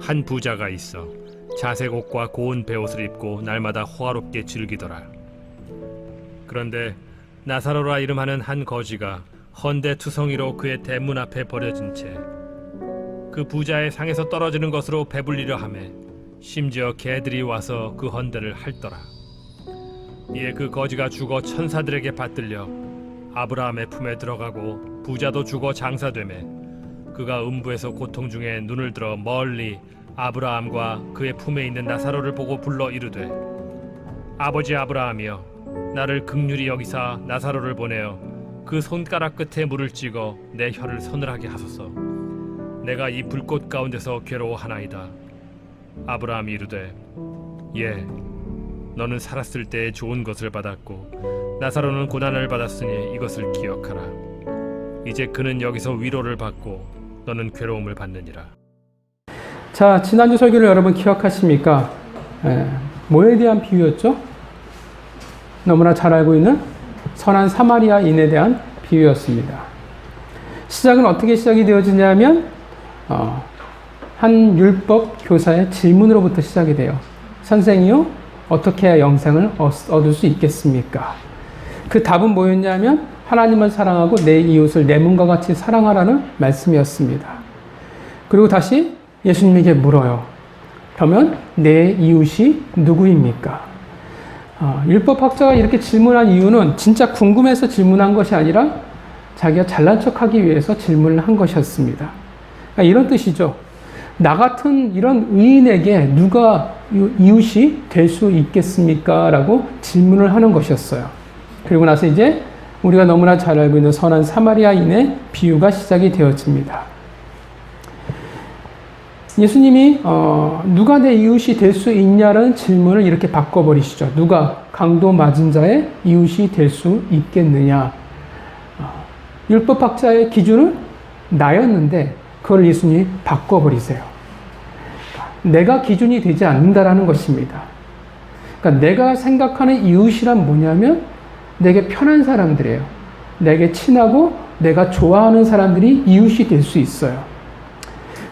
한 부자가 있어 자색 옷과 고운 베옷을 입고 날마다 호화롭게 즐기더라. 그런데 나사로라 이름하는 한 거지가 헌데투성이로 그의 대문 앞에 버려진 채 그 부자의 상에서 떨어지는 것으로 배불리려 하매 심지어 개들이 와서 그 헌데를 핥더라. 이에 그 거지가 죽어 천사들에게 받들려 아브라함의 품에 들어가고 부자도 죽어 장사되매 그가 음부에서 고통 중에 눈을 들어 멀리 아브라함과 그의 품에 있는 나사로를 보고 불러 이르되 아버지 아브라함이여 나를 긍휼히 여기사 나사로를 보내어 그 손가락 끝에 물을 찍어 내 혀를 서늘하게 하소서. 내가 이 불꽃 가운데서 괴로워하나이다. 아브라함이 이르되 예 너는 살았을 때에 좋은 것을 받았고 나사로는 고난을 받았으니 이것을 기억하라. 이제 그는 여기서 위로를 받고 너는 괴로움을 받느니라. 자, 지난주 설교를 여러분 기억하십니까? 뭐에 대한 비유였죠? 너무나 잘 알고 있는 선한 사마리아인에 대한 비유였습니다. 시작은 어떻게 시작이 되어지냐면 한 율법 교사의 질문으로부터 시작이 돼요. 선생이요, 어떻게 해야 영생을 얻을 수 있겠습니까? 그 답은 뭐였냐면 하나님을 사랑하고 내 이웃을 내 몸과 같이 사랑하라는 말씀이었습니다. 그리고 다시 예수님에게 물어요. 그러면 내 이웃이 누구입니까? 율법학자가 이렇게 질문한 이유는 진짜 궁금해서 질문한 것이 아니라 자기가 잘난 척하기 위해서 질문을 한 것이었습니다. 그러니까 이런 뜻이죠. 나 같은 이런 의인에게 누가 이웃이 될 수 있겠습니까? 라고 질문을 하는 것이었어요. 그리고 나서 이제 우리가 너무나 잘 알고 있는 선한 사마리아인의 비유가 시작이 되어집니다. 예수님이 누가 내 이웃이 될 수 있냐는 질문을 이렇게 바꿔버리시죠. 누가 강도 맞은 자의 이웃이 될 수 있겠느냐. 율법학자의 기준은 나였는데 그걸 예수님이 바꿔버리세요. 내가 기준이 되지 않는다라는 것입니다. 그러니까 내가 생각하는 이웃이란 뭐냐면 내게 편한 사람들이에요. 내게 친하고 내가 좋아하는 사람들이 이웃이 될 수 있어요.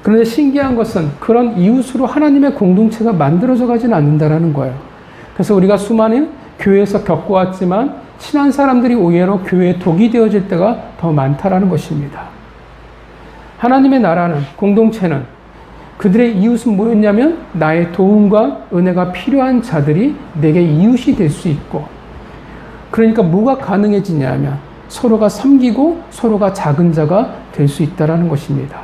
그런데 신기한 것은 그런 이웃으로 하나님의 공동체가 만들어져 가지는 않는다라는 거예요. 그래서 우리가 수많은 교회에서 겪어왔지만 친한 사람들이 오히려 교회에 독이 되어질 때가 더 많다라는 것입니다. 하나님의 나라는, 공동체는 그들의 이웃은 뭐였냐면 나의 도움과 은혜가 필요한 자들이 내게 이웃이 될 수 있고, 그러니까 뭐가 가능해지냐면 서로가 섬기고 서로가 작은 자가 될 수 있다는 것입니다.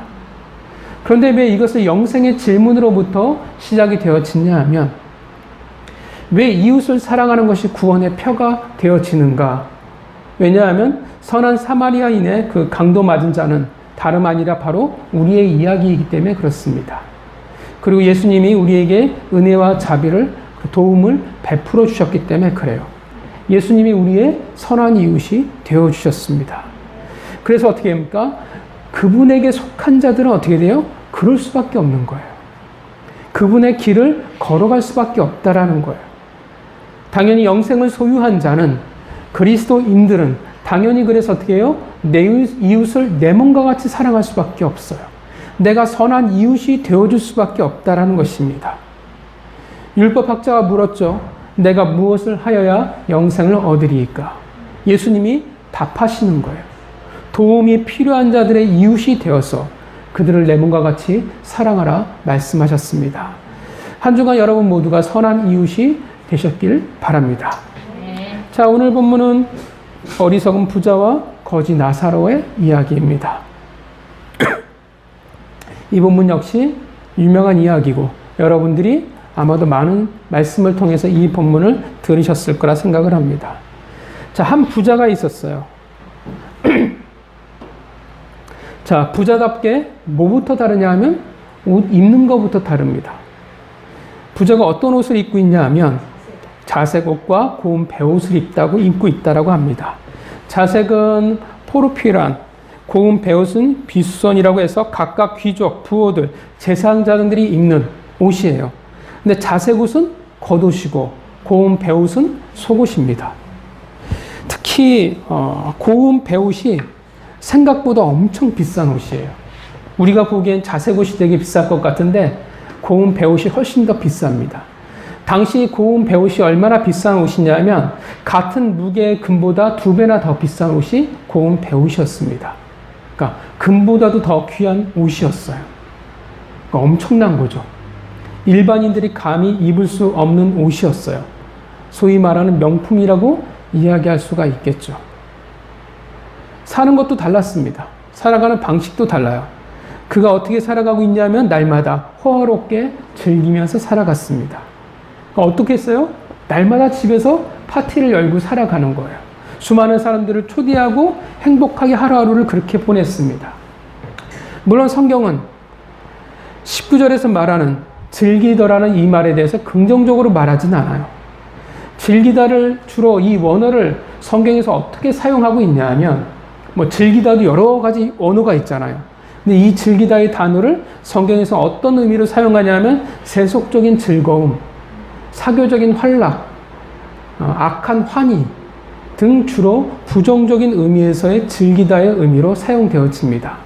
그런데 왜 이것을 영생의 질문으로부터 시작이 되어지냐 하면 왜 이웃을 사랑하는 것이 구원의 표가 되어지는가? 왜냐하면 선한 사마리아인의 그 강도 맞은 자는 다름 아니라 바로 우리의 이야기이기 때문에 그렇습니다. 그리고 예수님이 우리에게 은혜와 자비를, 도움을 베풀어 주셨기 때문에 그래요. 예수님이 우리의 선한 이웃이 되어주셨습니다. 그래서 어떻게 합니까? 그분에게 속한 자들은 어떻게 돼요? 그럴 수밖에 없는 거예요. 그분의 길을 걸어갈 수밖에 없다라는 거예요. 당연히 영생을 소유한 자는, 그리스도인들은 당연히 그래서 어떻게 해요? 내 이웃을 내 몸과 같이 사랑할 수밖에 없어요. 내가 선한 이웃이 되어줄 수밖에 없다라는 것입니다. 율법학자가 물었죠. 내가 무엇을 하여야 영생을 얻으리이까? 예수님이 답하시는 거예요. 도움이 필요한 자들의 이웃이 되어서 그들을 내 몸과 같이 사랑하라 말씀하셨습니다. 한 주간 여러분 모두가 선한 이웃이 되셨길 바랍니다. 자, 오늘 본문은 어리석은 부자와 거지 나사로의 이야기입니다. 이 본문 역시 유명한 이야기고 여러분들이 아마도 많은 말씀을 통해서 이 본문을 들으셨을 거라 생각을 합니다. 자, 한 부자가 있었어요. 자, 부자답게 뭐부터 다르냐 하면 옷 입는 것부터 다릅니다. 부자가 어떤 옷을 입고 있냐 하면 자색 옷과 고운 베옷을 입고 있다라고 합니다. 자색은 포르피란, 고운 베옷은 비수선이라고 해서 각각 귀족, 부호들, 제사장들이 입는 옷이에요. 근데 자색 옷은 겉옷이고 고운 베옷은 속옷입니다. 특히 고운 베옷이 생각보다 엄청 비싼 옷이에요. 우리가 보기엔 자색 옷이 되게 비쌀 것 같은데 고운 배옷이 훨씬 더 비쌉니다. 당시 고운 배옷이 얼마나 비싼 옷이냐면 같은 무게의 금보다 2배나 더 비싼 옷이 고운 배옷이었습니다. 그러니까 금보다도 더 귀한 옷이었어요. 그러니까 엄청난 거죠. 일반인들이 감히 입을 수 없는 옷이었어요. 소위 말하는 명품이라고 이야기할 수가 있겠죠. 사는 것도 달랐습니다. 살아가는 방식도 달라요. 그가 어떻게 살아가고 있냐면 날마다 호화롭게 즐기면서 살아갔습니다. 어떻게 했어요? 날마다 집에서 파티를 열고 살아가는 거예요. 수많은 사람들을 초대하고 행복하게 하루하루를 그렇게 보냈습니다. 물론 성경은 19절에서 말하는 즐기더라는 이 말에 대해서 긍정적으로 말하진 않아요. 즐기다를 주로 이 원어를 성경에서 어떻게 사용하고 있냐 하면 즐기다도 여러 가지 언어가 있잖아요. 근데 이 즐기다의 단어를 성경에서 어떤 의미로 사용하냐면 세속적인 즐거움, 사교적인 활락, 악한 환희 등 주로 부정적인 의미에서의 즐기다의 의미로 사용되어집니다.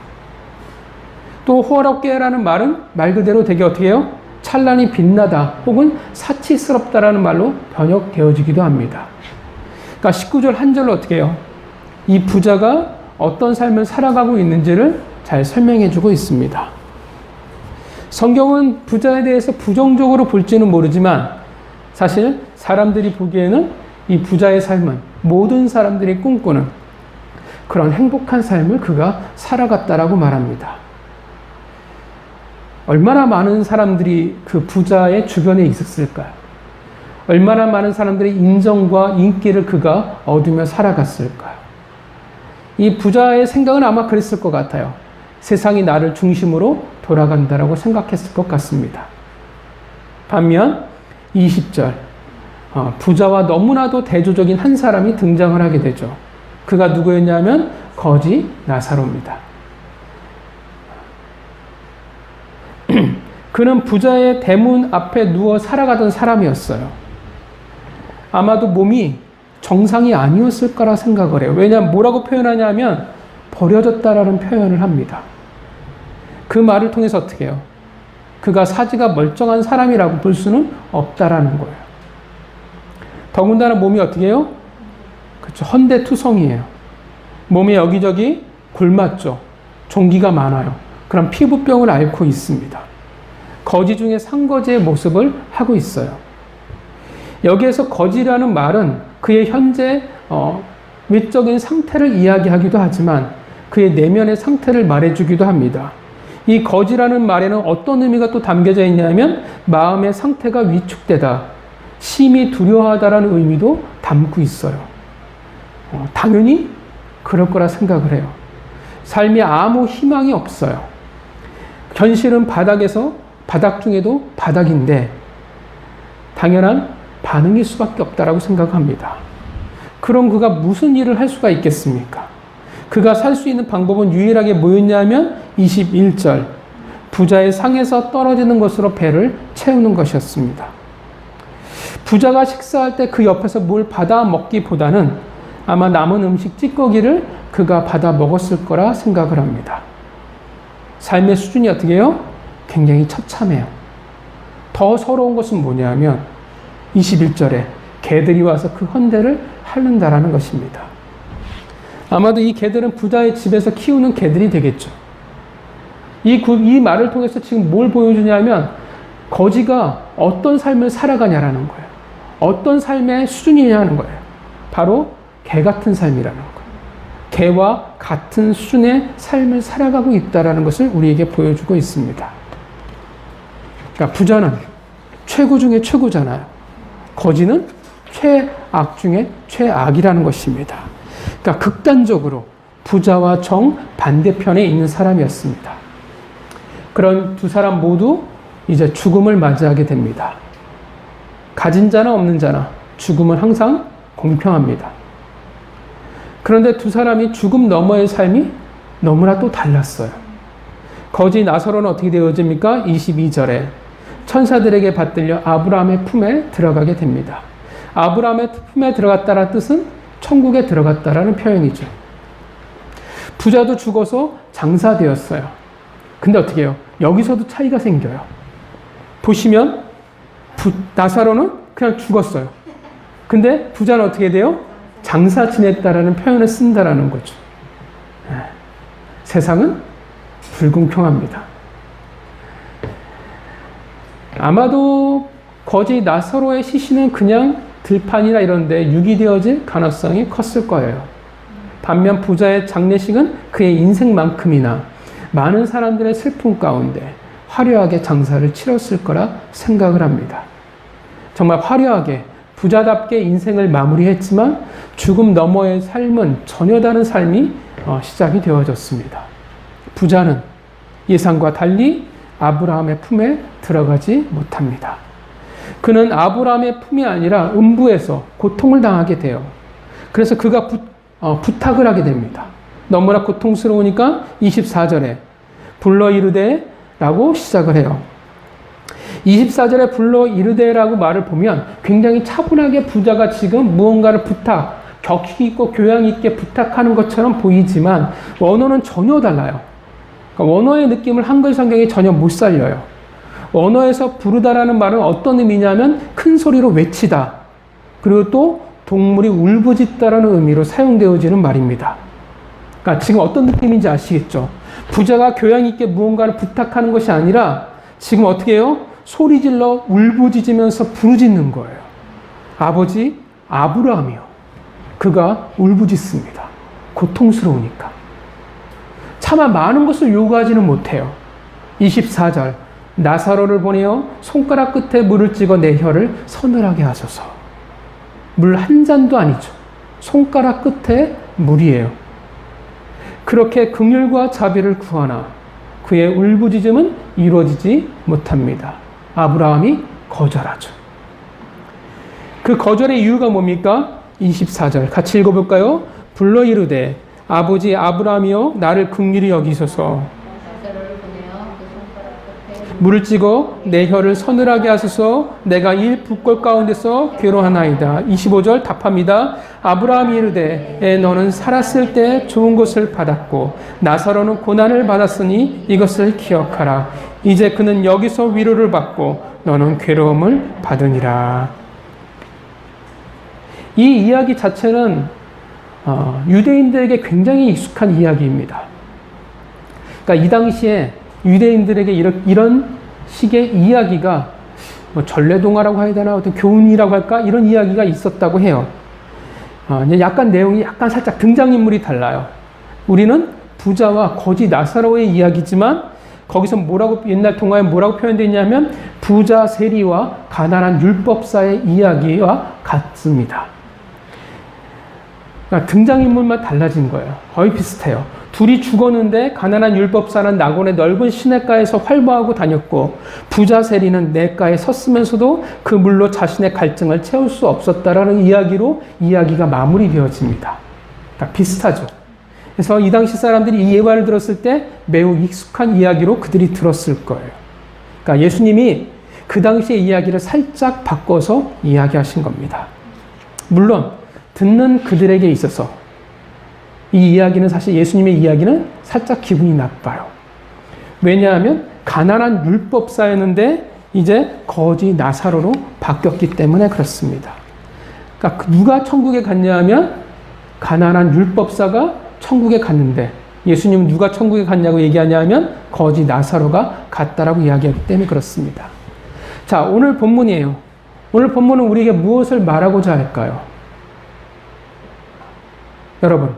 또 호화롭게라는 말은 말 그대로 되게 어떻게 해요? 찬란히 빛나다 혹은 사치스럽다라는 말로 번역되어지기도 합니다. 그러니까 19절 한 절로 어떻게 해요? 이 부자가 어떤 삶을 살아가고 있는지를 잘 설명해 주고 있습니다. 성경은 부자에 대해서 부정적으로 볼지는 모르지만 사실 사람들이 보기에는 이 부자의 삶은 모든 사람들이 꿈꾸는 그런 행복한 삶을 그가 살아갔다라고 말합니다. 얼마나 많은 사람들이 그 부자의 주변에 있었을까요? 얼마나 많은 사람들의 인정과 인기를 그가 얻으며 살아갔을까요? 이 부자의 생각은 아마 그랬을 것 같아요. 세상이 나를 중심으로 돌아간다라고 생각했을 것 같습니다. 반면 20절 부자와 너무나도 대조적인 한 사람이 등장을 하게 되죠. 그가 누구였냐면 거지 나사로입니다. 그는 부자의 대문 앞에 누워 살아가던 사람이었어요. 아마도 몸이 정상이 아니었을 거라 생각을 해요. 왜냐하면 뭐라고 표현하냐면 버려졌다라는 표현을 합니다. 그 말을 통해서 어떻게 해요? 그가 사지가 멀쩡한 사람이라고 볼 수는 없다라는 거예요. 더군다나 몸이 어떻게 해요? 그렇죠. 헌대투성이에요. 몸에 여기저기 골맞죠. 종기가 많아요. 그럼 피부병을 앓고 있습니다. 거지 중에 상거지의 모습을 하고 있어요. 여기에서 거지라는 말은 그의 현재 외적인 상태를 이야기하기도 하지만 그의 내면의 상태를 말해주기도 합니다. 이 거지라는 말에는 어떤 의미가 또 담겨져 있냐면 마음의 상태가 위축되다, 심히 두려워하다라는 의미도 담고 있어요. 당연히 그럴 거라 생각을 해요. 삶에 아무 희망이 없어요. 현실은 바닥 중에도 바닥인데 당연한 반응일 수밖에 없다라고 생각합니다. 그럼 그가 무슨 일을 할 수가 있겠습니까? 그가 살 수 있는 방법은 유일하게 뭐였냐면 21절 부자의 상에서 떨어지는 것으로 배를 채우는 것이었습니다. 부자가 식사할 때 그 옆에서 뭘 받아 먹기보다는 아마 남은 음식 찌꺼기를 그가 받아 먹었을 거라 생각을 합니다. 삶의 수준이 어떻게 해요? 굉장히 처참해요. 더 서러운 것은 뭐냐면 21절에 개들이 와서 그 헌대를 핥는다라는 것입니다. 아마도 이 개들은 부자의 집에서 키우는 개들이 되겠죠. 이 말을 통해서 지금 뭘 보여주냐면 거지가 어떤 삶을 살아가냐라는 거예요. 어떤 삶의 수준이냐는 거예요. 바로 개 같은 삶이라는 거예요. 개와 같은 수준의 삶을 살아가고 있다는 것을 우리에게 보여주고 있습니다. 그러니까 부자는 최고 중에 최고잖아요. 거지는 최악 중에 최악이라는 것입니다. 그러니까 극단적으로 부자와 정 반대편에 있는 사람이었습니다. 그런 두 사람 모두 이제 죽음을 맞이하게 됩니다. 가진 자나 없는 자나 죽음은 항상 공평합니다. 그런데 두 사람이 죽음 너머의 삶이 너무나 또 달랐어요. 거지 나사로는 어떻게 되어집니까? 22절에 천사들에게 받들려 아브라함의 품에 들어가게 됩니다. 아브라함의 품에 들어갔다는 뜻은 천국에 들어갔다라는 표현이죠. 부자도 죽어서 장사되었어요. 근데 어떻게 해요? 여기서도 차이가 생겨요. 보시면 나사로는 그냥 죽었어요. 근데 부자는 어떻게 돼요? 장사 지냈다라는 표현을 쓴다라는 거죠. 세상은 불공평합니다. 아마도 거지 나사로의 시신은 그냥 들판이나 이런 데 유기되어질 가능성이 컸을 거예요. 반면 부자의 장례식은 그의 인생만큼이나 많은 사람들의 슬픔 가운데 화려하게 장사를 치렀을 거라 생각을 합니다. 정말 화려하게 부자답게 인생을 마무리했지만 죽음 너머의 삶은 전혀 다른 삶이 시작이 되어졌습니다. 부자는 예상과 달리 아브라함의 품에 들어가지 못합니다. 그는 아브라함의 품이 아니라 음부에서 고통을 당하게 돼요. 그래서 그가 부탁을 하게 됩니다. 너무나 고통스러우니까 24절에 불러 이르되 라고 시작을 해요. 24절에 불러 이르되라고 말을 보면 굉장히 차분하게 부자가 지금 무언가를 격식 있고 교양 있게 부탁하는 것처럼 보이지만 원어는 전혀 달라요. 그러니까 원어의 느낌을 한글 성경이 전혀 못 살려요. 원어에서 부르다라는 말은 어떤 의미냐면 큰 소리로 외치다. 그리고 또 동물이 울부짖다라는 의미로 사용되어지는 말입니다. 그러니까 지금 어떤 느낌인지 아시겠죠? 부자가 교양 있게 무언가를 부탁하는 것이 아니라 지금 어떻게 해요? 소리질러 울부짖으면서 부르짖는 거예요. 아버지 아브라함이요. 그가 울부짖습니다. 고통스러우니까. 차마 많은 것을 요구하지는 못해요. 24절 나사로를 보내어 손가락 끝에 물을 찍어 내 혀를 서늘하게 하소서. 물 한 잔도 아니죠. 손가락 끝에 물이에요. 그렇게 긍휼과 자비를 구하나 그의 울부짖음은 이루어지지 못합니다. 아브라함이 거절하죠. 그 거절의 이유가 뭡니까? 24절 같이 읽어볼까요? 불러 이르되 아버지 아브라함이여 나를 긍휼히 여기소서. 물을 찍어 내 혀를 서늘하게 하소서. 내가 이 북골 가운데서 괴로하나이다. 25절 답합니다. 아브라함이 이르되 너는 살았을 때 좋은 것을 받았고 나사로는 고난을 받았으니 이것을 기억하라. 이제 그는 여기서 위로를 받고 너는 괴로움을 받으니라. 이 이야기 자체는 유대인들에게 굉장히 익숙한 이야기입니다. 그러니까 이 당시에 유대인들에게 이런 식의 이야기가 전래동화라고 해야 되나 어떤 교훈이라고 할까 이런 이야기가 있었다고 해요. 약간 내용이 약간 살짝 등장인물이 달라요. 우리는 부자와 거지 나사로의 이야기지만 거기서 옛날 동화에 뭐라고 표현되어 있냐면 부자 세리와 가난한 율법사의 이야기와 같습니다. 그러니까 등장인물만 달라진 거예요. 거의 비슷해요. 둘이 죽었는데 가난한 율법사는 낙원의 넓은 시냇가에서 활보하고 다녔고 부자 세리는 냇가에 섰으면서도 그 물로 자신의 갈증을 채울 수 없었다라는 이야기로 이야기가 마무리되어집니다. 그러니까 비슷하죠. 그래서 이 당시 사람들이 이 예화를 들었을 때 매우 익숙한 이야기로 그들이 들었을 거예요. 그러니까 예수님이 그 당시의 이야기를 살짝 바꿔서 이야기하신 겁니다. 물론 듣는 그들에게 있어서 이 이야기는 사실 예수님의 이야기는 살짝 기분이 나빠요. 왜냐하면 가난한 율법사였는데 이제 거지 나사로로 바뀌었기 때문에 그렇습니다. 그러니까 누가 천국에 갔냐 하면 가난한 율법사가 천국에 갔는데 예수님은 누가 천국에 갔냐고 얘기하냐 하면 거지 나사로가 갔다라고 이야기하기 때문에 그렇습니다. 자, 오늘 본문이에요. 오늘 본문은 우리에게 무엇을 말하고자 할까요? 여러분,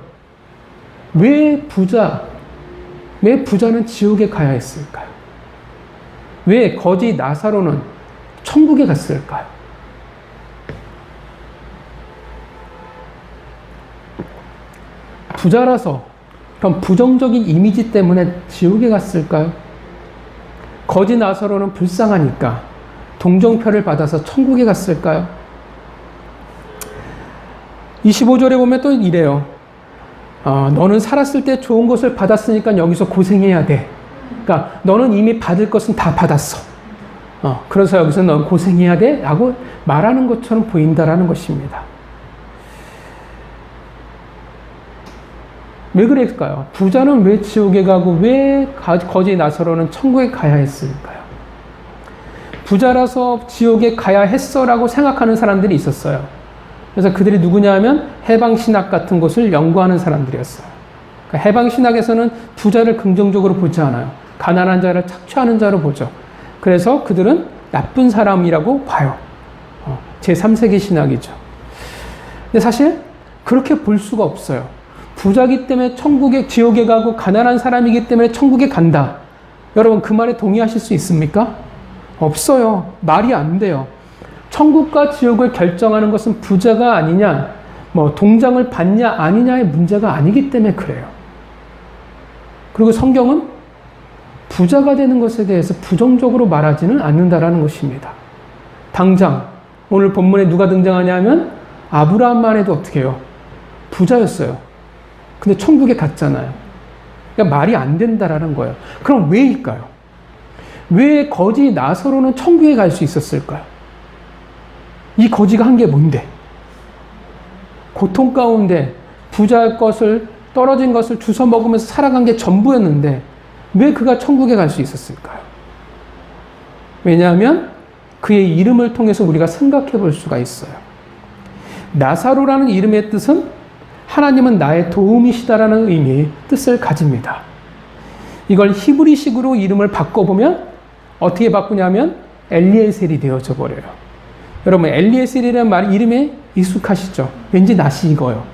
왜 부자는 지옥에 가야 했을까요? 왜 거지 나사로는 천국에 갔을까요? 부자라서 그런 부정적인 이미지 때문에 지옥에 갔을까요? 거지 나사로는 불쌍하니까 동정표를 받아서 천국에 갔을까요? 25절에 보면 또 이래요. 너는 살았을 때 좋은 것을 받았으니까 여기서 고생해야 돼. 그러니까 너는 이미 받을 것은 다 받았어. 그래서 여기서 넌 고생해야 돼? 라고 말하는 것처럼 보인다라는 것입니다. 왜 그랬을까요? 부자는 왜 지옥에 가고 왜 거지 나사로는 천국에 가야 했을까요? 부자라서 지옥에 가야 했어라고 생각하는 사람들이 있었어요. 그래서 그들이 누구냐 하면 해방신학 같은 것을 연구하는 사람들이었어요. 그러니까 해방신학에서는 부자를 긍정적으로 보지 않아요. 가난한 자를 착취하는 자로 보죠. 그래서 그들은 나쁜 사람이라고 봐요. 제3세계 신학이죠. 근데 사실 그렇게 볼 수가 없어요. 부자기 때문에 지옥에 가고 가난한 사람이기 때문에 천국에 간다. 여러분 그 말에 동의하실 수 있습니까? 없어요. 말이 안 돼요. 천국과 지옥을 결정하는 것은 부자가 아니냐, 동장을 받냐 아니냐의 문제가 아니기 때문에 그래요. 그리고 성경은 부자가 되는 것에 대해서 부정적으로 말하지는 않는다라는 것입니다. 당장 오늘 본문에 누가 등장하냐면 아브라함만 해도 어떻게 해요? 부자였어요. 근데 천국에 갔잖아요. 그러니까 말이 안 된다라는 거예요. 그럼 왜일까요? 왜 거지 나사로는 천국에 갈 수 있었을까요? 이 거지가 한 게 뭔데? 고통 가운데 부자의 것을 떨어진 것을 주워 먹으면서 살아간 게 전부였는데 왜 그가 천국에 갈 수 있었을까요? 왜냐하면 그의 이름을 통해서 우리가 생각해 볼 수가 있어요. 나사로라는 이름의 뜻은 하나님은 나의 도움이시다라는 의미의 뜻을 가집니다. 이걸 히브리식으로 이름을 바꿔보면 어떻게 바꾸냐면 엘리에셀이 되어져 버려요. 여러분 엘리에셀이라는 말 이름에 익숙하시죠? 왠지 낯이 익어요.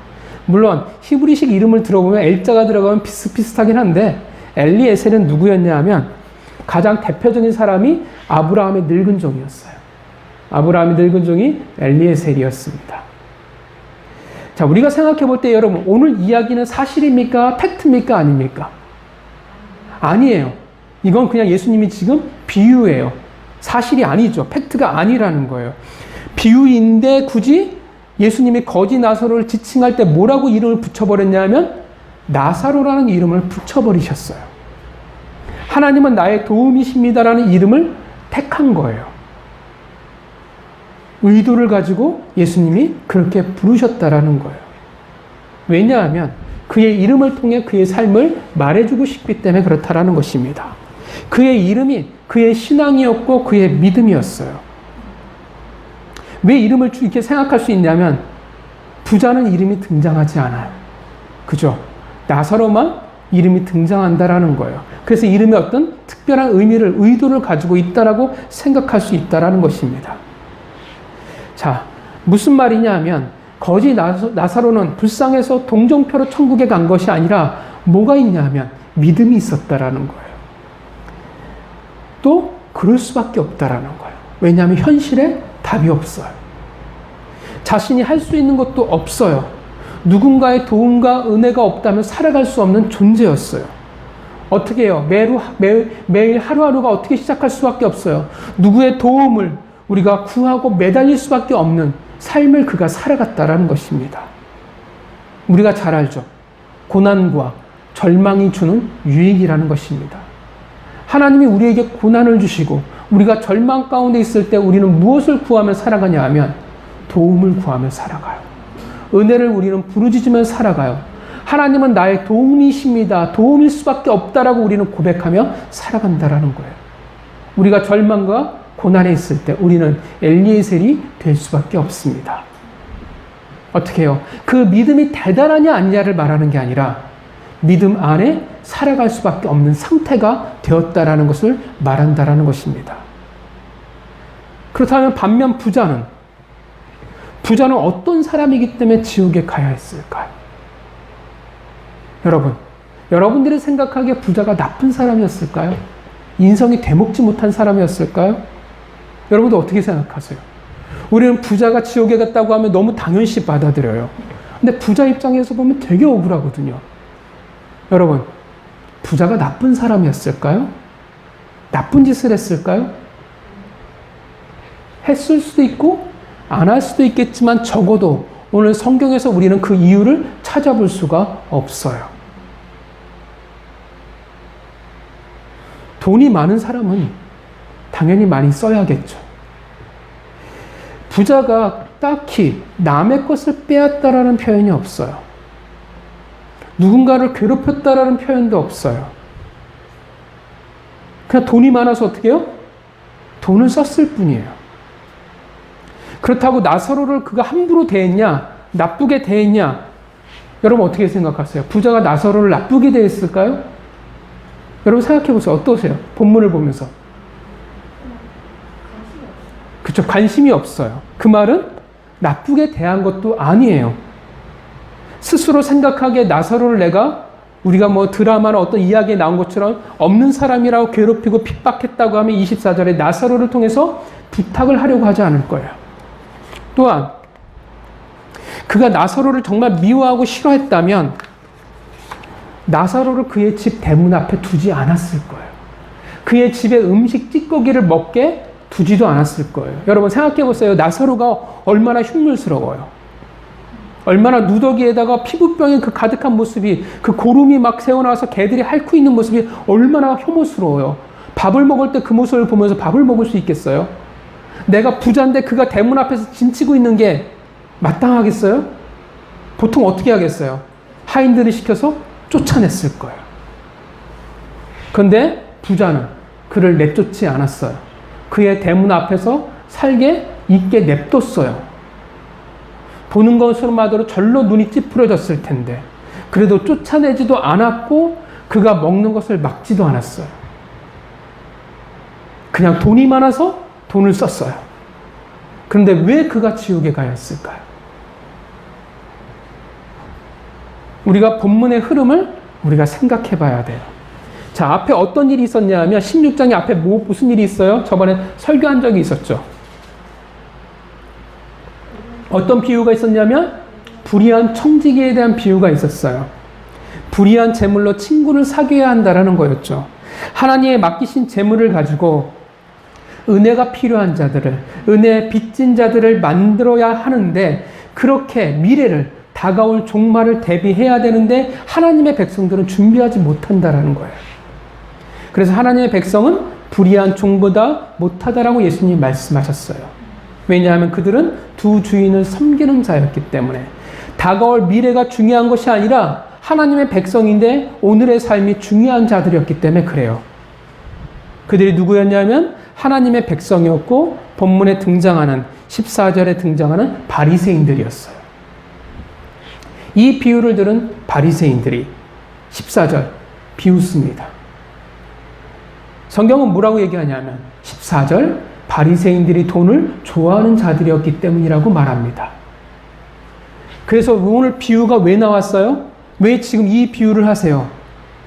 물론 히브리식 이름을 들어보면 엘자가 들어가면 비슷비슷하긴 한데 엘리에셀은 누구였냐 하면 가장 대표적인 사람이 아브라함의 늙은 종이었어요. 아브라함의 늙은 종이 엘리에셀이었습니다. 자, 우리가 생각해 볼 때 여러분 오늘 이야기는 사실입니까? 팩트입니까? 아닙니까? 아니에요. 이건 그냥 예수님이 지금 비유예요. 사실이 아니죠. 팩트가 아니라는 거예요. 비유인데 굳이 예수님이 거지 나사로를 지칭할 때 뭐라고 이름을 붙여버렸냐면 나사로라는 이름을 붙여버리셨어요. 하나님은 나의 도움이십니다라는 이름을 택한 거예요. 의도를 가지고 예수님이 그렇게 부르셨다라는 거예요. 왜냐하면 그의 이름을 통해 그의 삶을 말해주고 싶기 때문에 그렇다라는 것입니다. 그의 이름이 그의 신앙이었고 그의 믿음이었어요. 왜 이름을 이렇게 생각할 수 있냐면 부자는 이름이 등장하지 않아요. 그죠? 나사로만 이름이 등장한다라는 거예요. 그래서 이름에 어떤 특별한 의미를, 의도를 가지고 있다라고 생각할 수 있다라는 것입니다. 자, 무슨 말이냐 하면 거지 나사로는 불쌍해서 동정표로 천국에 간 것이 아니라 뭐가 있냐 하면 믿음이 있었다라는 거예요. 또 그럴 수밖에 없다라는 거예요. 왜냐하면 현실에 답이 없어요. 자신이 할 수 있는 것도 없어요. 누군가의 도움과 은혜가 없다면 살아갈 수 없는 존재였어요. 어떻게 해요? 매일 하루하루가 어떻게 시작할 수밖에 없어요. 누구의 도움을 우리가 구하고 매달릴 수밖에 없는 삶을 그가 살아갔다라는 것입니다. 우리가 잘 알죠. 고난과 절망이 주는 유익이라는 것입니다. 하나님이 우리에게 고난을 주시고 우리가 절망 가운데 있을 때 우리는 무엇을 구하며 살아가냐 하면 도움을 구하며 살아가요. 은혜를 우리는 부르짖으며 살아가요. 하나님은 나의 도움이십니다. 도움일 수밖에 없다라고 우리는 고백하며 살아간다라는 거예요. 우리가 절망과 고난에 있을 때 우리는 엘리에셀이 될 수밖에 없습니다. 어떻게 해요? 그 믿음이 대단하냐 아니냐를 말하는 게 아니라 믿음 안에 살아갈 수밖에 없는 상태가 되었다라는 것을 말한다라는 것입니다. 그렇다면 반면 부자는 어떤 사람이기 때문에 지옥에 가야 했을까요? 여러분들이 생각하기에 부자가 나쁜 사람이었을까요? 인성이 되먹지 못한 사람이었을까요? 여러분도 어떻게 생각하세요? 우리는 부자가 지옥에 갔다고 하면 너무 당연시 받아들여요. 근데 부자 입장에서 보면 되게 억울하거든요. 여러분, 부자가 나쁜 사람이었을까요? 나쁜 짓을 했을까요? 했을 수도 있고 안 할 수도 있겠지만 적어도 오늘 성경에서 우리는 그 이유를 찾아볼 수가 없어요. 돈이 많은 사람은 당연히 많이 써야겠죠. 부자가 딱히 남의 것을 빼앗다라는 표현이 없어요. 누군가를 괴롭혔다라는 표현도 없어요. 그냥 돈이 많아서 어떻게 해요? 돈을 썼을 뿐이에요. 그렇다고 나사로를 그가 함부로 대했냐, 나쁘게 대했냐? 여러분 어떻게 생각하세요? 부자가 나사로를 나쁘게 대했을까요? 여러분 생각해 보세요. 어떠세요? 본문을 보면서. 그쵸, 관심이 없어요. 그 말은 나쁘게 대한 것도 아니에요. 스스로 생각하기에 나사로를 내가 우리가 뭐 드라마나 어떤 이야기에 나온 것처럼 없는 사람이라고 괴롭히고 핍박했다고 하면 24절에 나사로를 통해서 부탁을 하려고 하지 않을 거예요. 또한 그가 나사로를 정말 미워하고 싫어했다면 나사로를 그의 집 대문 앞에 두지 않았을 거예요. 그의 집에 음식 찌꺼기를 먹게 두지도 않았을 거예요. 여러분 생각해 보세요. 나사로가 얼마나 흉물스러워요. 얼마나 누더기에다가 피부병이 그 가득한 모습이, 그 고름이 막 새어나와서 개들이 핥고 있는 모습이 얼마나 혐오스러워요. 밥을 먹을 때 그 모습을 보면서 밥을 먹을 수 있겠어요? 내가 부자인데 그가 대문 앞에서 진치고 있는 게 마땅하겠어요? 보통 어떻게 하겠어요? 하인들을 시켜서 쫓아냈을 거예요. 그런데 부자는 그를 내쫓지 않았어요. 그의 대문 앞에서 살게 있게 냅뒀어요. 보는 것으로마저도 절로 눈이 찌푸려졌을 텐데 그래도 쫓아내지도 않았고 그가 먹는 것을 막지도 않았어요. 그냥 돈이 많아서 돈을 썼어요. 그런데 왜 그가 지옥에 가야 했을까요? 우리가 본문의 흐름을 우리가 생각해 봐야 돼요. 자, 앞에 어떤 일이 있었냐 하면 16장에 앞에 무슨 일이 있어요? 저번에 설교한 적이 있었죠. 어떤 비유가 있었냐면 불의한 청지기에 대한 비유가 있었어요. 불의한 재물로 친구를 사귀어야 한다라는 거였죠. 하나님의 맡기신 재물을 가지고 은혜가 필요한 자들을, 은혜에 빚진 자들을 만들어야 하는데 그렇게 미래를, 다가올 종말을 대비해야 되는데 하나님의 백성들은 준비하지 못한다라는 거예요. 그래서 하나님의 백성은 불의한 종보다 못하다라고 예수님이 말씀하셨어요. 왜냐하면 그들은 두 주인을 섬기는 자였기 때문에. 다가올 미래가 중요한 것이 아니라 하나님의 백성인데 오늘의 삶이 중요한 자들이었기 때문에 그래요. 그들이 누구였냐면 하나님의 백성이었고 본문에 등장하는 14절에 등장하는 바리새인들이었어요. 이 비유를 들은 바리새인들이 14절 비웃습니다. 성경은 뭐라고 얘기하냐면 14절 바리새인들이 돈을 좋아하는 자들이었기 때문이라고 말합니다. 그래서 오늘 비유가 왜 나왔어요? 왜 지금 이 비유를 하세요?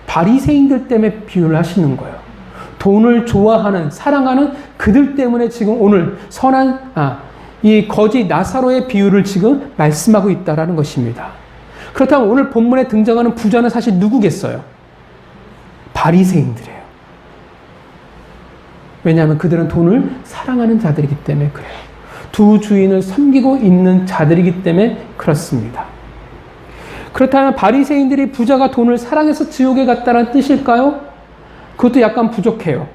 바리새인들 때문에 비유를 하시는 거예요. 돈을 좋아하는, 사랑하는 그들 때문에 지금 오늘 이 거지 나사로의 비유를 지금 말씀하고 있다라는 것입니다. 그렇다면 오늘 본문에 등장하는 부자는 사실 누구겠어요? 바리새인들이에요. 왜냐하면 그들은 돈을 사랑하는 자들이기 때문에 그래요. 두 주인을 섬기고 있는 자들이기 때문에 그렇습니다. 그렇다면 바리새인들이 부자가 돈을 사랑해서 지옥에 갔다는 뜻일까요? 그것도 약간 부족해요.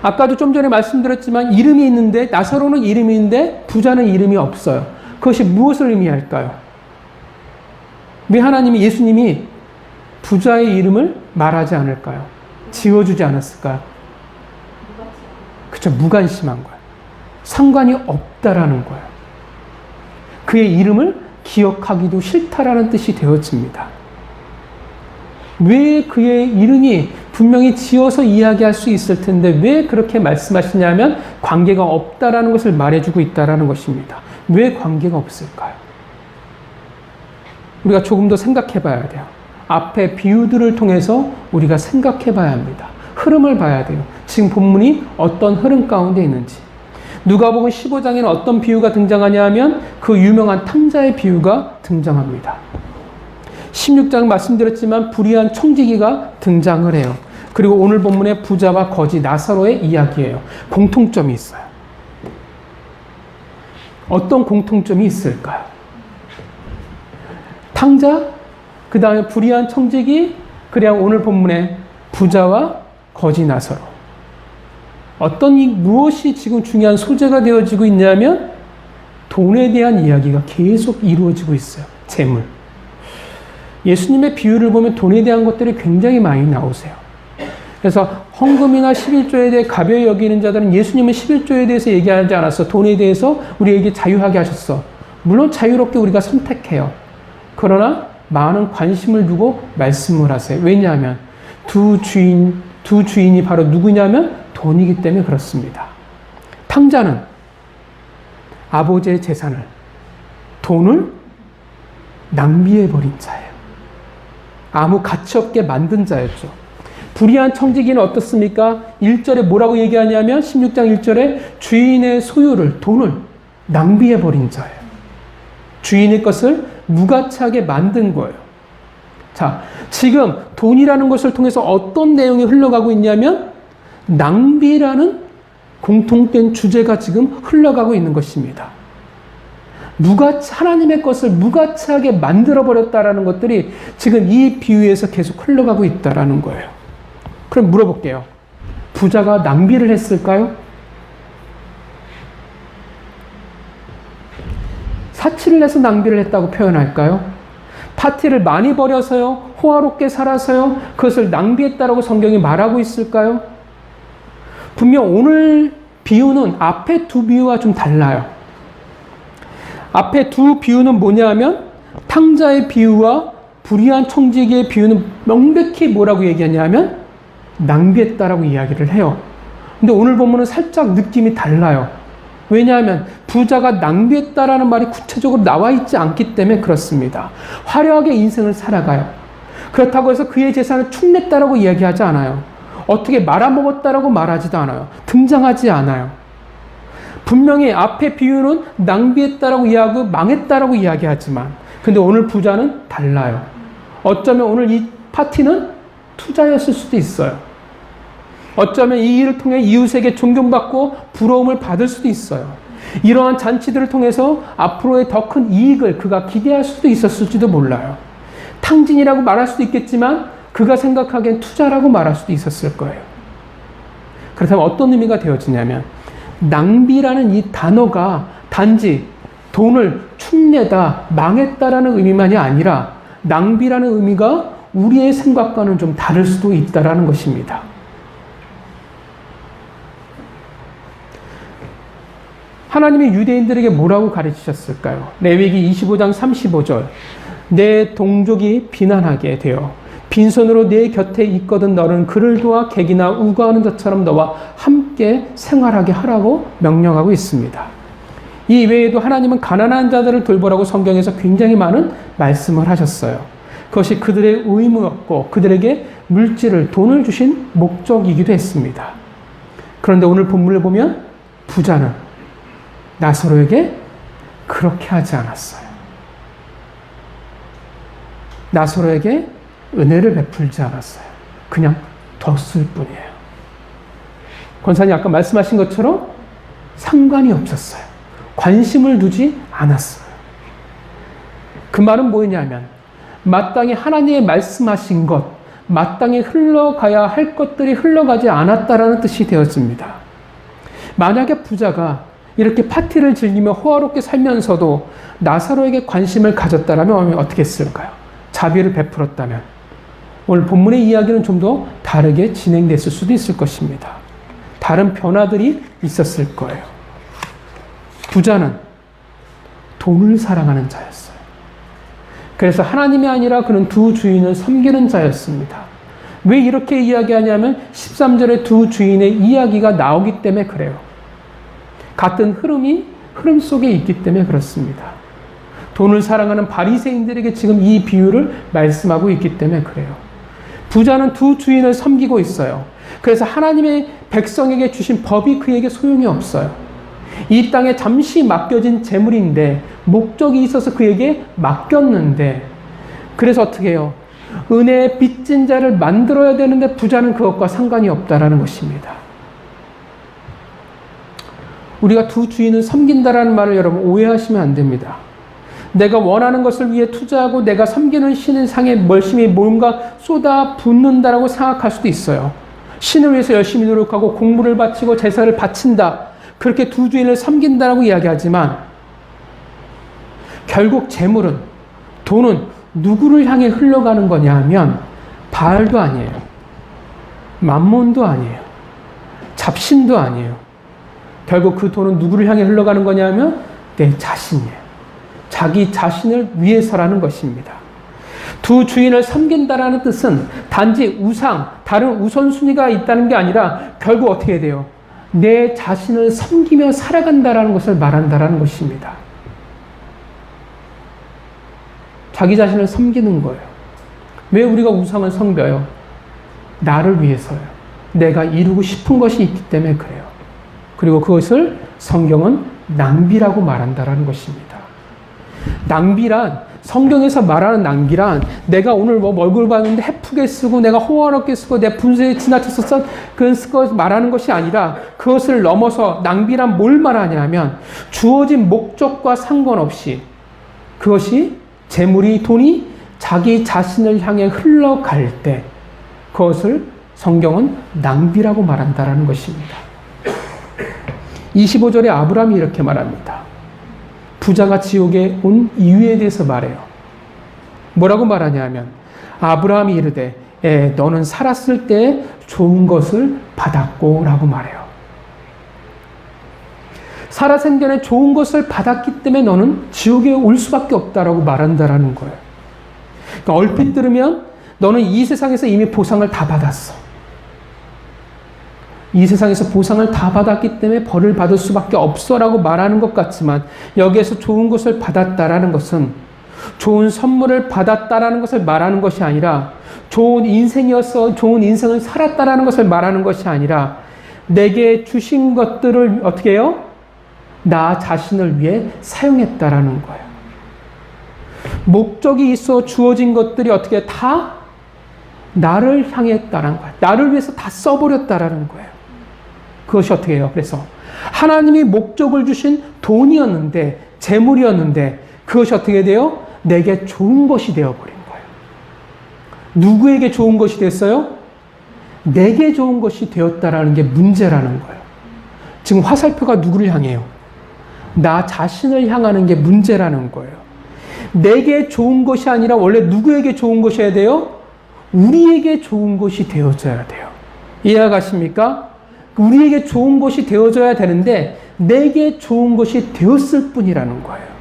아까도 좀 전에 말씀드렸지만 이름이 있는데 나사로는 이름이 있는데 부자는 이름이 없어요. 그것이 무엇을 의미할까요? 왜 하나님이 예수님이 부자의 이름을 말하지 않을까요? 지어주지 않았을까요? 그쵸, 무관심한 거예요. 상관이 없다라는 거예요. 그의 이름을 기억하기도 싫다라는 뜻이 되어집니다. 왜 그의 이름이 분명히 지어서 이야기할 수 있을 텐데 왜 그렇게 말씀하시냐면 관계가 없다라는 것을 말해주고 있다라는 것입니다. 왜 관계가 없을까요? 우리가 조금 더 생각해 봐야 돼요. 앞에 비유들을 통해서 우리가 생각해 봐야 합니다. 흐름을 봐야 돼요. 지금 본문이 어떤 흐름 가운데 있는지. 누가복음 15장에는 어떤 비유가 등장하냐 하면 그 유명한 탕자의 비유가 등장합니다. 16장 말씀드렸지만 불의한 청지기가 등장을 해요. 그리고 오늘 본문의 부자와 거지 나사로의 이야기예요. 공통점이 있어요. 어떤 공통점이 있을까요? 탕자, 그 다음에 불의한 청지기, 그리고 오늘 본문의 부자와 거지 나사로. 무엇이 지금 중요한 소재가 되어지고 있냐면 돈에 대한 이야기가 계속 이루어지고 있어요. 재물. 예수님의 비유를 보면 돈에 대한 것들이 굉장히 많이 나오세요. 그래서 헌금이나 11조에 대해 가벼이 여기는 자들은 예수님은 11조에 대해서 얘기하지 않았어. 돈에 대해서 우리에게 자유하게 하셨어. 물론 자유롭게 우리가 선택해요. 그러나 많은 관심을 두고 말씀을 하세요. 왜냐하면 두 주인이 바로 누구냐면 돈이기 때문에 그렇습니다. 탕자는 아버지의 재산을, 돈을 낭비해버린 자예요. 아무 가치 없게 만든 자였죠. 불의한 청지기는 어떻습니까? 1절에 뭐라고 얘기하냐면 16장 1절에 주인의 소유를, 돈을 낭비해버린 자예요. 주인의 것을 무가치하게 만든 거예요. 자, 지금 돈이라는 것을 통해서 어떤 내용이 흘러가고 있냐면 낭비라는 공통된 주제가 지금 흘러가고 있는 것입니다. 하나님의 것을 무가치하게 만들어버렸다라는 것들이 지금 이 비유에서 계속 흘러가고 있다라는 거예요. 그럼 물어볼게요. 부자가 낭비를 했을까요? 사치를 내서 낭비를 했다고 표현할까요? 파티를 많이 벌여서요? 호화롭게 살아서요? 그것을 낭비했다라고 성경이 말하고 있을까요? 분명 오늘 비유는 앞에 두 비유와 좀 달라요. 앞에 두 비유는 뭐냐면 탕자의 비유와 불의한 청지기의 비유는 명백히 뭐라고 얘기하냐면 낭비했다라고 이야기를 해요. 근데 오늘 본문은 살짝 느낌이 달라요. 왜냐하면 부자가 낭비했다라는 말이 구체적으로 나와 있지 않기 때문에 그렇습니다. 화려하게 인생을 살아가요. 그렇다고 해서 그의 재산을 축냈다라고 이야기하지 않아요. 어떻게 말아먹었다라고 말하지도 않아요. 등장하지 않아요. 분명히 앞에 비유는 낭비했다라고 이야기하고 망했다라고 이야기하지만 근데 오늘 부자는 달라요. 어쩌면 오늘 이 파티는 투자였을 수도 있어요. 어쩌면 이 일을 통해 이웃에게 존경받고 부러움을 받을 수도 있어요. 이러한 잔치들을 통해서 앞으로의 더 큰 이익을 그가 기대할 수도 있었을지도 몰라요. 탕진이라고 말할 수도 있겠지만 그가 생각하기엔 투자라고 말할 수도 있었을 거예요. 그렇다면 어떤 의미가 되어지냐면 낭비라는 이 단어가 단지 돈을 축내다, 망했다라는 의미만이 아니라 낭비라는 의미가 우리의 생각과는 좀 다를 수도 있다라는 것입니다. 하나님이 유대인들에게 뭐라고 가르치셨을까요? 레위기 25장 35절 내 동족이 비난하게 되어 빈손으로 내 곁에 있거든 너는 그를 도와 객이나 우거하는 자처럼 너와 함께 생활하게 하라고 명령하고 있습니다. 이 외에도 하나님은 가난한 자들을 돌보라고 성경에서 굉장히 많은 말씀을 하셨어요. 그것이 그들의 의무였고 그들에게 물질을, 돈을 주신 목적이기도 했습니다. 그런데 오늘 본문을 보면 부자는 나사로에게 그렇게 하지 않았어요. 나사로에게 은혜를 베풀지 않았어요. 그냥 뒀을 뿐이에요. 권사님 아까 말씀하신 것처럼 상관이 없었어요. 관심을 두지 않았어요. 그 말은 뭐냐면 마땅히 하나님의 말씀하신 것, 마땅히 흘러가야 할 것들이 흘러가지 않았다라는 뜻이 되었습니다. 만약에 부자가 이렇게 파티를 즐기며 호화롭게 살면서도 나사로에게 관심을 가졌다면 어떻게 했을까요? 자비를 베풀었다면 오늘 본문의 이야기는 좀 더 다르게 진행됐을 수도 있을 것입니다. 다른 변화들이 있었을 거예요. 부자는 돈을 사랑하는 자였어요. 그래서 하나님이 아니라 그는 두 주인을 섬기는 자였습니다. 왜 이렇게 이야기하냐면 13절에 두 주인의 이야기가 나오기 때문에 그래요. 같은 흐름 속에 있기 때문에 그렇습니다. 돈을 사랑하는 바리새인들에게 지금 이 비유를 말씀하고 있기 때문에 그래요. 부자는 두 주인을 섬기고 있어요. 그래서 하나님의 백성에게 주신 법이 그에게 소용이 없어요. 이 땅에 잠시 맡겨진 재물인데 목적이 있어서 그에게 맡겼는데 그래서 어떻게 해요? 은혜의 빚진 자를 만들어야 되는데 부자는 그것과 상관이 없다라는 것입니다. 우리가 두 주인을 섬긴다라는 말을 여러분 오해하시면 안 됩니다. 내가 원하는 것을 위해 투자하고 내가 섬기는 신을 향해 열심히 뭔가 쏟아 붓는다라고 생각할 수도 있어요. 신을 위해서 열심히 노력하고 공물을 바치고 제사를 바친다. 그렇게 두 주인을 섬긴다라고 이야기하지만 결국 재물은, 돈은 누구를 향해 흘러가는 거냐 하면 바알도 아니에요. 맘몬도 아니에요. 잡신도 아니에요. 결국 그 돈은 누구를 향해 흘러가는 거냐 하면 내 자신이에요. 자기 자신을 위해서라는 것입니다. 두 주인을 섬긴다라는 뜻은 단지 우상, 다른 우선순위가 있다는 게 아니라 결국 어떻게 돼요? 내 자신을 섬기며 살아간다라는 것을 말한다라는 것입니다. 자기 자신을 섬기는 거예요. 왜 우리가 우상을 섬겨요? 나를 위해서요. 내가 이루고 싶은 것이 있기 때문에 그래요. 그리고 그것을 성경은 낭비라고 말한다라는 것입니다. 낭비란, 성경에서 말하는 낭비란 내가 오늘 뭐 얼굴 봤는데 해프게 쓰고 내가 호화롭게 쓰고 내 분수에 지나쳐서 그 말하는 것이 아니라 그것을 넘어서 낭비란 뭘 말하냐면 주어진 목적과 상관없이 그것이 재물이 돈이 자기 자신을 향해 흘러갈 때 그것을 성경은 낭비라고 말한다라는 것입니다. 25절에 아브라함이 이렇게 말합니다. 부자가 지옥에 온 이유에 대해서 말해요. 뭐라고 말하냐면 아브라함이 이르되 너는 살았을 때 좋은 것을 받았고 라고 말해요. 살아생전에 좋은 것을 받았기 때문에 너는 지옥에 올 수밖에 없다라고 말한다라는 거예요. 그러니까 얼핏 들으면 너는 이 세상에서 이미 보상을 다 받았어. 이 세상에서 보상을 다 받았기 때문에 벌을 받을 수밖에 없어라고 말하는 것 같지만 여기에서 좋은 것을 받았다라는 것은 좋은 선물을 받았다라는 것을 말하는 것이 아니라 좋은 인생이어서 좋은 인생을 살았다라는 것을 말하는 것이 아니라 내게 주신 것들을 어떻게 해요? 나 자신을 위해 사용했다라는 거예요. 목적이 있어 주어진 것들이 어떻게 다 나를 향했다라는 거예요. 나를 위해서 다 써버렸다라는 거예요. 그것이 어떻게 해요? 그래서 하나님이 목적을 주신 돈이었는데 재물이었는데 그것이 어떻게 돼요? 내게 좋은 것이 되어버린 거예요. 누구에게 좋은 것이 됐어요? 내게 좋은 것이 되었다라는 게 문제라는 거예요. 지금 화살표가 누구를 향해요? 나 자신을 향하는 게 문제라는 거예요. 내게 좋은 것이 아니라 원래 누구에게 좋은 것이어야 돼요? 우리에게 좋은 것이 되어져야 돼요. 이해가 가십니까? 우리에게 좋은 것이 되어져야 되는데 내게 좋은 것이 되었을 뿐이라는 거예요.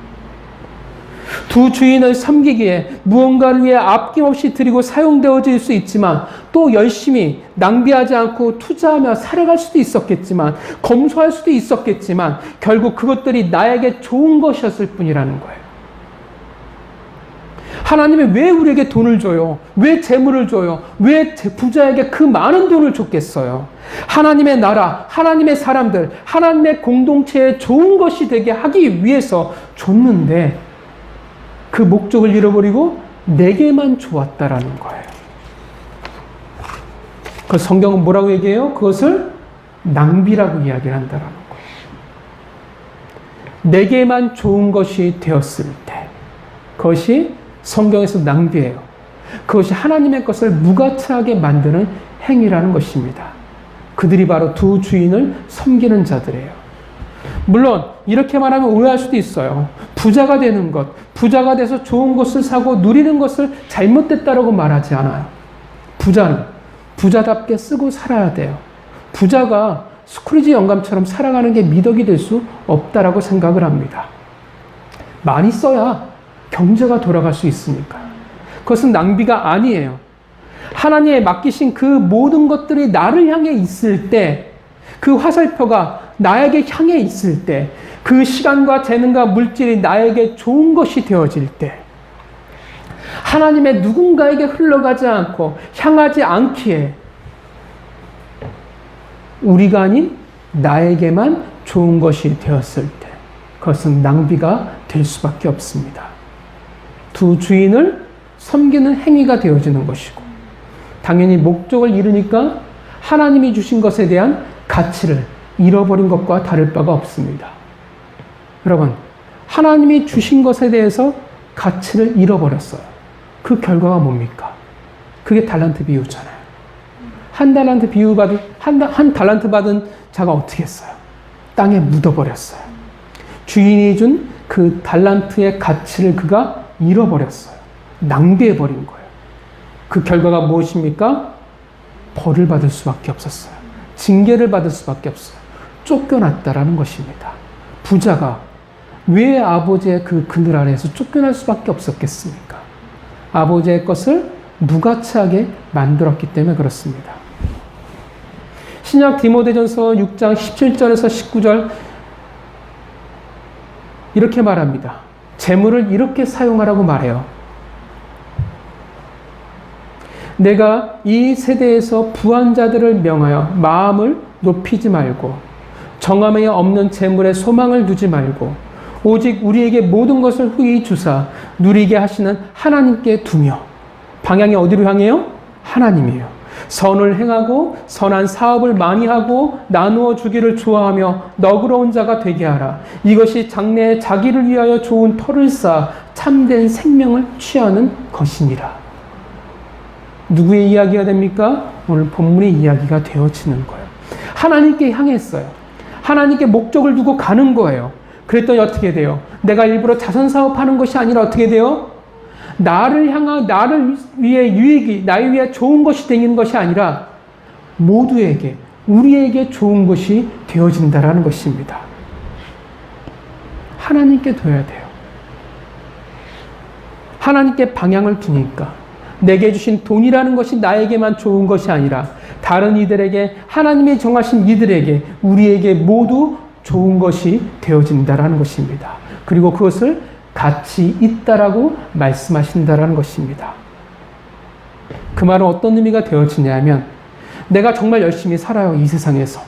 두 주인을 섬기기에 무언가를 위해 아낌없이 드리고 사용되어질 수 있지만 또 열심히 낭비하지 않고 투자하며 살아갈 수도 있었겠지만 검소할 수도 있었겠지만 결국 그것들이 나에게 좋은 것이었을 뿐이라는 거예요. 하나님이 왜 우리에게 돈을 줘요? 왜 재물을 줘요? 왜 부자에게 그 많은 돈을 줬겠어요? 하나님의 나라, 하나님의 사람들, 하나님의 공동체에 좋은 것이 되게 하기 위해서 줬는데 그 목적을 잃어버리고 내게만 좋았다라는 거예요. 그 성경은 뭐라고 얘기해요? 그것을 낭비라고 이야기를 한다라는 거예요. 내게만 좋은 것이 되었을 때 그것이 성경에서 낭비예요. 그것이 하나님의 것을 무가치하게 만드는 행위라는 것입니다. 그들이 바로 두 주인을 섬기는 자들이에요. 물론 이렇게 말하면 오해할 수도 있어요. 부자가 되는 것, 부자가 돼서 좋은 것을 사고 누리는 것을 잘못됐다라고 말하지 않아요. 부자는 부자답게 쓰고 살아야 돼요. 부자가 스크루지 영감처럼 살아가는 게 미덕이 될 수 없다라고 생각을 합니다. 많이 써야 경제가 돌아갈 수 있으니까. 그것은 낭비가 아니에요. 하나님의 맡기신 그 모든 것들이 나를 향해 있을 때, 그 화살표가 나에게 향해 있을 때, 그 시간과 재능과 물질이 나에게 좋은 것이 되어질 때, 하나님의 누군가에게 흘러가지 않고 향하지 않기에 우리가 아닌 나에게만 좋은 것이 되었을 때 그것은 낭비가 될 수밖에 없습니다. 두 주인을 섬기는 행위가 되어지는 것이고 당연히 목적을 잃으니까 하나님이 주신 것에 대한 가치를 잃어버린 것과 다를 바가 없습니다. 여러분, 하나님이 주신 것에 대해서 가치를 잃어버렸어요. 그 결과가 뭡니까? 그게 달란트 비유잖아요. 한 달란트 달란트 받은 자가 어떻게 했어요? 땅에 묻어버렸어요. 주인이 준 그 달란트의 가치를 그가 잃어버렸어요. 낭비해버린 거예요. 그 결과가 무엇입니까? 벌을 받을 수밖에 없었어요. 징계를 받을 수밖에 없어요. 쫓겨났다라는 것입니다. 부자가 왜 아버지의 그 그늘 아래에서 쫓겨날 수밖에 없었겠습니까? 아버지의 것을 무가치하게 만들었기 때문에 그렇습니다. 신약 디모데전서 6장 17절에서 19절 이렇게 말합니다. 재물을 이렇게 사용하라고 말해요. 내가 이 세대에서 부한 자들을 명하여 마음을 높이지 말고 정함에 없는 재물에 소망을 두지 말고 오직 우리에게 모든 것을 후히 주사 누리게 하시는 하나님께 두며 방향이 어디로 향해요? 하나님이에요. 선을 행하고 선한 사업을 많이 하고 나누어 주기를 좋아하며 너그러운 자가 되게 하라. 이것이 장래에 자기를 위하여 좋은 터를 쌓아 참된 생명을 취하는 것이니라. 누구의 이야기가 됩니까? 오늘 본문의 이야기가 되어지는 거예요. 하나님께 향했어요. 하나님께 목적을 두고 가는 거예요. 그랬더니 어떻게 돼요? 내가 일부러 자선 사업하는 것이 아니라 어떻게 돼요? 나를 위해 유익이, 나를 위해 좋은 것이 되는 것이 아니라 모두에게, 우리에게 좋은 것이 되어진다라는 것입니다. 하나님께 둬야 돼요. 하나님께 방향을 두니까 내게 주신 돈이라는 것이 나에게만 좋은 것이 아니라 다른 이들에게, 하나님이 정하신 이들에게, 우리에게 모두 좋은 것이 되어진다라는 것입니다. 그리고 그것을 가치 있다라고 말씀하신다라는 것입니다. 그 말은 어떤 의미가 되어지냐면 내가 정말 열심히 살아요. 이 세상에서.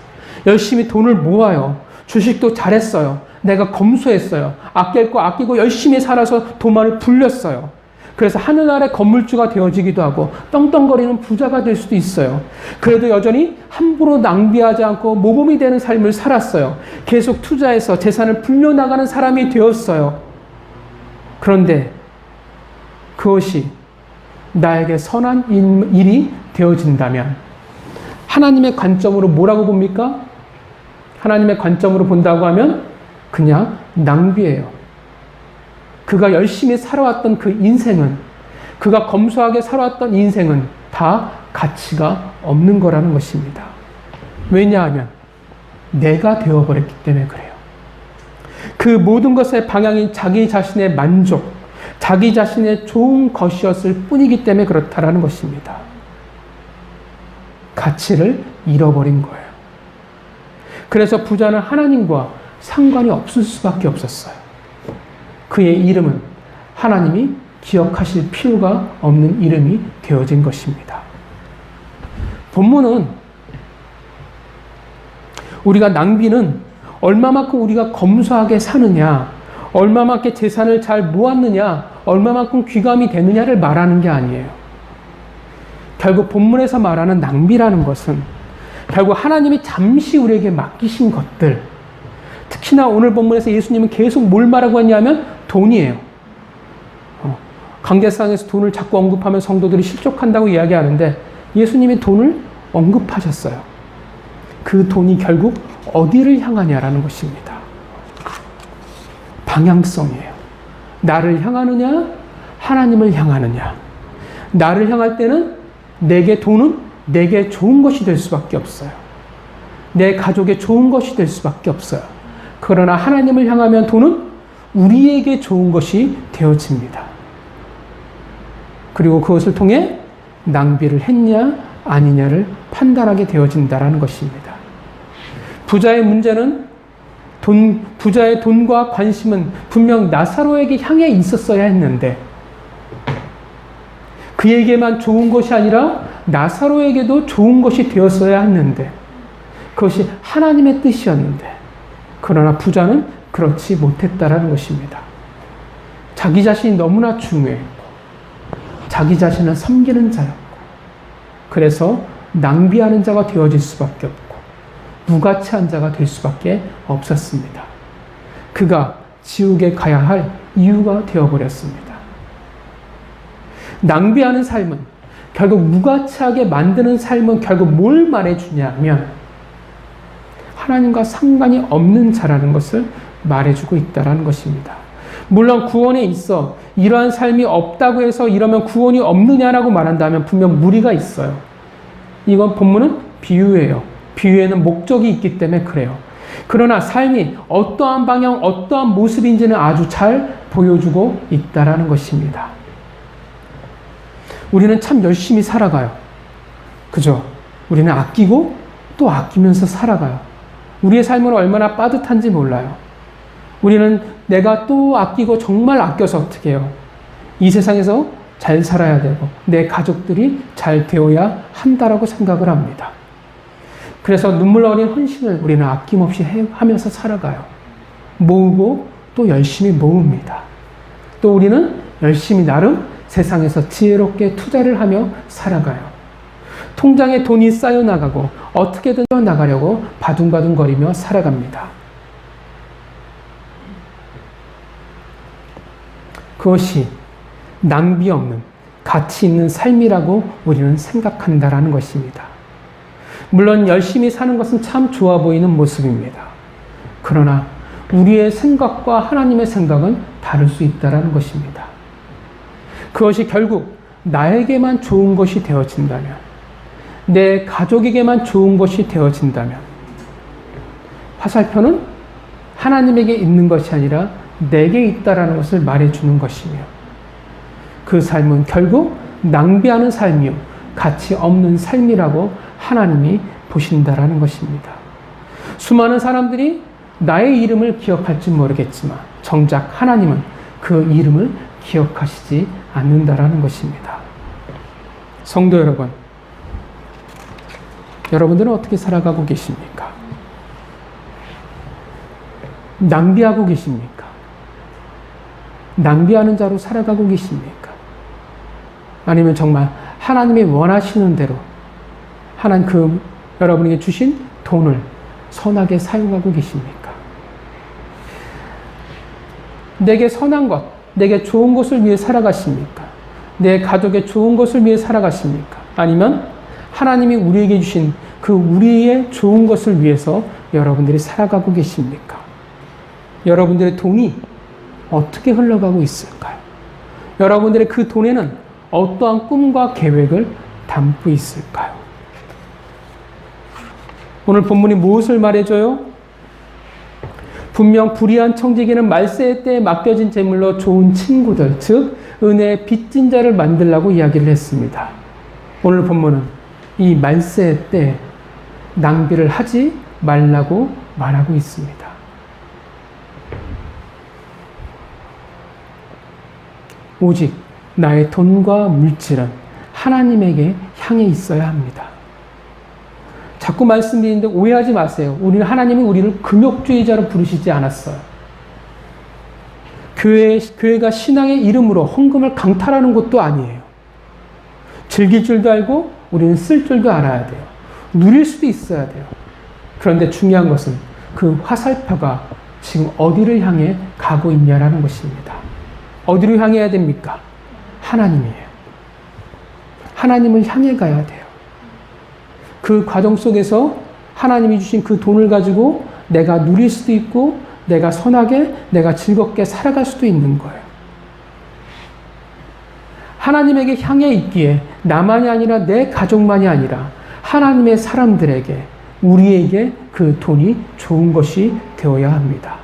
열심히 돈을 모아요. 주식도 잘했어요. 내가 검소했어요. 아낄 거 아끼고 열심히 살아서 도마를 불렸어요. 그래서 하늘 아래 건물주가 되어지기도 하고 떵떵거리는 부자가 될 수도 있어요. 그래도 여전히 함부로 낭비하지 않고 모범이 되는 삶을 살았어요. 계속 투자해서 재산을 불려나가는 사람이 되었어요. 그런데 그것이 나에게 선한 일이 되어진다면 하나님의 관점으로 뭐라고 봅니까? 하나님의 관점으로 본다고 하면 그냥 낭비예요. 그가 열심히 살아왔던 그 인생은, 그가 검소하게 살아왔던 인생은 다 가치가 없는 거라는 것입니다. 왜냐하면 내가 되어버렸기 때문에 그래요. 그 모든 것의 방향이 자기 자신의 만족, 자기 자신의 좋은 것이었을 뿐이기 때문에 그렇다라는 것입니다. 가치를 잃어버린 거예요. 그래서 부자는 하나님과 상관이 없을 수밖에 없었어요. 그의 이름은 하나님이 기억하실 필요가 없는 이름이 되어진 것입니다. 본문은 우리가 낭비는 얼마만큼 우리가 검소하게 사느냐, 얼마만큼 재산을 잘 모았느냐, 얼마만큼 귀감이 되느냐를 말하는 게 아니에요. 결국 본문에서 말하는 낭비라는 것은 결국 하나님이 잠시 우리에게 맡기신 것들, 특히나 오늘 본문에서 예수님은 계속 뭘 말하고 했냐면 돈이에요. 관계상에서 돈을 자꾸 언급하면 성도들이 실족한다고 이야기하는데 예수님이 돈을 언급하셨어요. 그 돈이 결국 어디를 향하냐라는 것입니다. 방향성이에요. 나를 향하느냐, 하나님을 향하느냐. 나를 향할 때는 돈은 내게 좋은 것이 될 수밖에 없어요. 내 가족에 좋은 것이 될 수밖에 없어요. 그러나 하나님을 향하면 돈은 우리에게 좋은 것이 되어집니다. 그리고 그것을 통해 낭비를 했냐 아니냐를 판단하게 되어진다라는 것입니다. 부자의 문제는 부자의 돈과 관심은 분명 나사로에게 향해 있었어야 했는데 그에게만 좋은 것이 아니라 나사로에게도 좋은 것이 되었어야 했는데 그것이 하나님의 뜻이었는데 그러나 부자는 그렇지 못했다라는 것입니다. 자기 자신이 너무나 중요했고 자기 자신을 섬기는 자였고 그래서 낭비하는 자가 되어질 수밖에 없고 무가치한 자가 될 수밖에 없었습니다. 그가 지옥에 가야 할 이유가 되어버렸습니다. 낭비하는 삶은 결국 무가치하게 만드는 삶은 결국 뭘 말해주냐면 하나님과 상관이 없는 자라는 것을 말해주고 있다는 것입니다. 물론 구원에 있어 이러한 삶이 없다고 해서 이러면 구원이 없느냐라고 말한다면 분명 무리가 있어요. 이건 본문은 비유예요. 비유에는 목적이 있기 때문에 그래요. 그러나 삶이 어떠한 방향, 어떠한 모습인지는 아주 잘 보여주고 있다라는 것입니다. 우리는 참 열심히 살아가요. 그죠? 우리는 아끼고 또 아끼면서 살아가요. 우리의 삶은 얼마나 빠듯한지 몰라요. 우리는 내가 또 아끼고 정말 아껴서 어떻게 해요? 이 세상에서 잘 살아야 되고 내 가족들이 잘 되어야 한다라고 생각을 합니다. 그래서 눈물 어린 헌신을 우리는 아낌없이 하면서 살아가요. 모으고 또 열심히 모읍니다. 또 우리는 열심히 나름 세상에서 지혜롭게 투자를 하며 살아가요. 통장에 돈이 쌓여나가고 어떻게든 나가려고 바둥바둥거리며 살아갑니다. 그것이 낭비 없는 가치 있는 삶이라고 우리는 생각한다라는 것입니다. 물론 열심히 사는 것은 참 좋아 보이는 모습입니다. 그러나 우리의 생각과 하나님의 생각은 다를 수 있다는 것입니다. 그것이 결국 나에게만 좋은 것이 되어진다면, 내 가족에게만 좋은 것이 되어진다면, 화살표는 하나님에게 있는 것이 아니라 내게 있다라는 것을 말해주는 것이며, 그 삶은 결국 낭비하는 삶이요, 가치 없는 삶이라고 하나님이 보신다라는 것입니다. 수많은 사람들이 나의 이름을 기억할지 모르겠지만 정작 하나님은 그 이름을 기억하시지 않는다라는 것입니다. 성도 여러분, 여러분들은 어떻게 살아가고 계십니까? 낭비하고 계십니까? 낭비하는 자로 살아가고 계십니까? 아니면 정말 하나님이 원하시는 대로 하나님 여러분에게 주신 돈을 선하게 사용하고 계십니까? 내게 선한 것, 내게 좋은 것을 위해 살아가십니까? 내 가족의 좋은 것을 위해 살아가십니까? 아니면 하나님이 우리에게 주신 그 우리의 좋은 것을 위해서 여러분들이 살아가고 계십니까? 여러분들의 돈이 어떻게 흘러가고 있을까요? 여러분들의 그 돈에는 어떠한 꿈과 계획을 담고 있을까요? 오늘 본문이 무엇을 말해줘요? 분명 불의한 청지기는 말세의 때에 맡겨진 재물로 좋은 친구들, 즉 은혜의 빚진 자를 만들라고 이야기를 했습니다. 오늘 본문은 이 말세의 때 낭비를 하지 말라고 말하고 있습니다. 오직 나의 돈과 물질은 하나님에게 향해 있어야 합니다. 자꾸 말씀드리는데 오해하지 마세요. 하나님이 우리를 금욕주의자로 부르시지 않았어요. 교회가 신앙의 이름으로 헌금을 강탈하는 것도 아니에요. 즐길 줄도 알고 우리는 쓸 줄도 알아야 돼요. 누릴 수도 있어야 돼요. 그런데 중요한 것은 그 화살표가 지금 어디를 향해 가고 있냐라는 것입니다. 어디로 향해야 됩니까? 하나님이에요. 하나님을 향해 가야 돼요. 그 과정 속에서 하나님이 주신 그 돈을 가지고 내가 누릴 수도 있고 내가 선하게, 내가 즐겁게 살아갈 수도 있는 거예요. 하나님에게 향해 있기에 나만이 아니라 내 가족만이 아니라 하나님의 사람들에게, 우리에게 그 돈이 좋은 것이 되어야 합니다.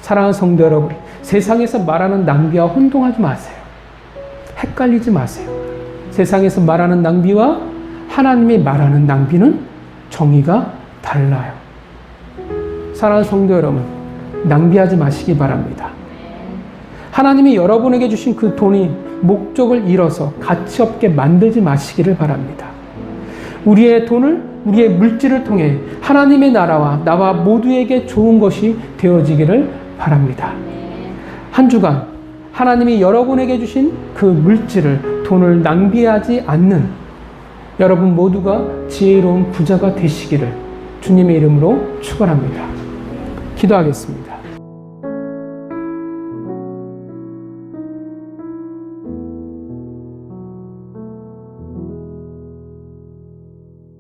사랑하는 성도 여러분, 세상에서 말하는 낭비와 혼동하지 마세요. 헷갈리지 마세요. 세상에서 말하는 낭비와 하나님이 말하는 낭비는 정의가 달라요. 사랑하는 성도 여러분, 낭비하지 마시기 바랍니다. 하나님이 여러분에게 주신 그 돈이 목적을 잃어서 가치 없게 만들지 마시기를 바랍니다. 우리의 돈을, 우리의 물질을 통해 하나님의 나라와 나와 모두에게 좋은 것이 되어지기를 바랍니다. 한 주간 하나님이 여러분에게 주신 그 물질을, 돈을 낭비하지 않는 여러분 모두가 지혜로운 부자가 되시기를 주님의 이름으로 축원합니다. 기도하겠습니다.